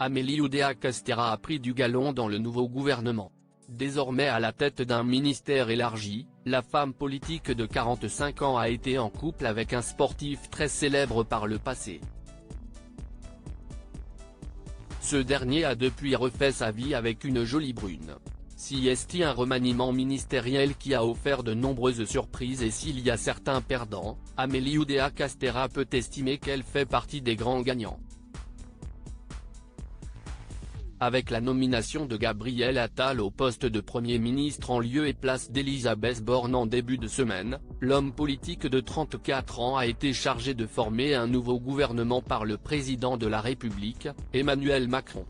Amélie Oudéa-Castéra a pris du galon dans le nouveau gouvernement. Désormais à la tête d'un ministère élargi, la femme politique de 45 ans a été en couple avec un sportif très célèbre par le passé. Ce dernier a depuis refait sa vie avec une jolie brune. Si est un remaniement ministériel qui a offert de nombreuses surprises et s'il y a certains perdants, Amélie Oudéa-Castéra peut estimer qu'elle fait partie des grands gagnants. Avec la nomination de Gabriel Attal au poste de Premier ministre en lieu et place d'Elisabeth Borne en début de semaine, l'homme politique de 34 ans a été chargé de former un nouveau gouvernement par le président de la République, Emmanuel Macron.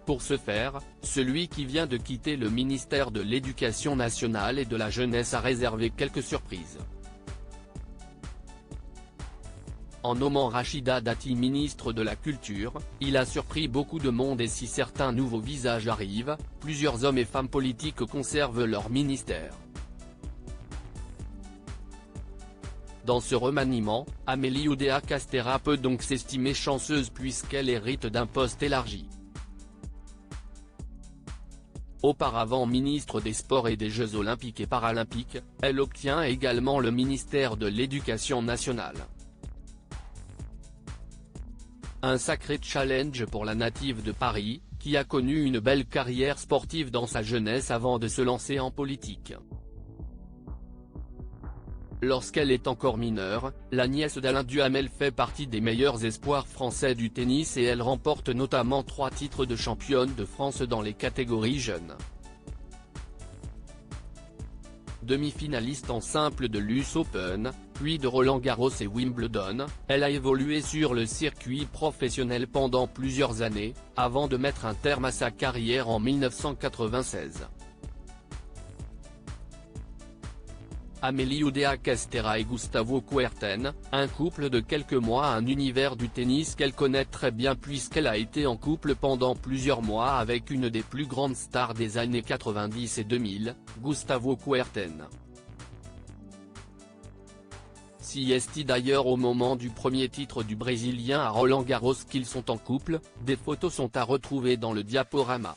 Pour ce faire, celui qui vient de quitter le ministère de l'Éducation nationale et de la jeunesse a réservé quelques surprises. En nommant Rachida Dati ministre de la Culture, il a surpris beaucoup de monde et si certains nouveaux visages arrivent, plusieurs hommes et femmes politiques conservent leur ministère. Dans ce remaniement, Amélie Oudéa-Castéra peut donc s'estimer chanceuse puisqu'elle hérite d'un poste élargi. Auparavant ministre des Sports et des Jeux Olympiques et Paralympiques, elle obtient également le ministère de l'Éducation nationale. Un sacré challenge pour la native de Paris, qui a connu une belle carrière sportive dans sa jeunesse avant de se lancer en politique. Lorsqu'elle est encore mineure, la nièce d'Alain Duhamel fait partie des meilleurs espoirs français du tennis et elle remporte notamment 3 titres de championne de France dans les catégories jeunes. Demi-finaliste en simple de l'US Open, puis de Roland-Garros et Wimbledon, elle a évolué sur le circuit professionnel pendant plusieurs années, avant de mettre un terme à sa carrière en 1996. Amélie Oudéa-Castéra et Gustavo Kuerten, un couple de quelques mois, un univers du tennis qu'elle connaît très bien puisqu'elle a été en couple pendant plusieurs mois avec une des plus grandes stars des années 90 et 2000, Gustavo Kuerten. Si est d'ailleurs au moment du premier titre du Brésilien à Roland-Garros qu'ils sont en couple, des photos sont à retrouver dans le diaporama.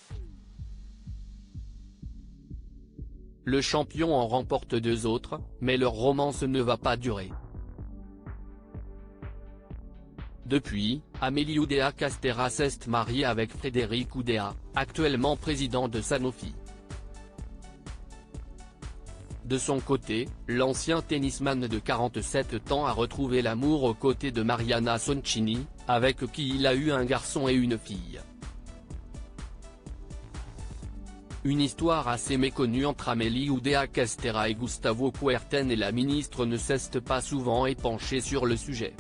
Le champion en remporte 2 autres, mais leur romance ne va pas durer. Depuis, Amélie Oudéa-Castéra s'est mariée avec Frédéric Oudéa, actuellement président de Sanofi. De son côté, l'ancien tennisman de 47 ans a retrouvé l'amour aux côtés de Mariana Soncini, avec qui il a eu un garçon et une fille. Une histoire assez méconnue entre Amélie Oudéa-Castéra et Gustavo Kuerten et la ministre ne s'est pas souvent épanchée sur le sujet.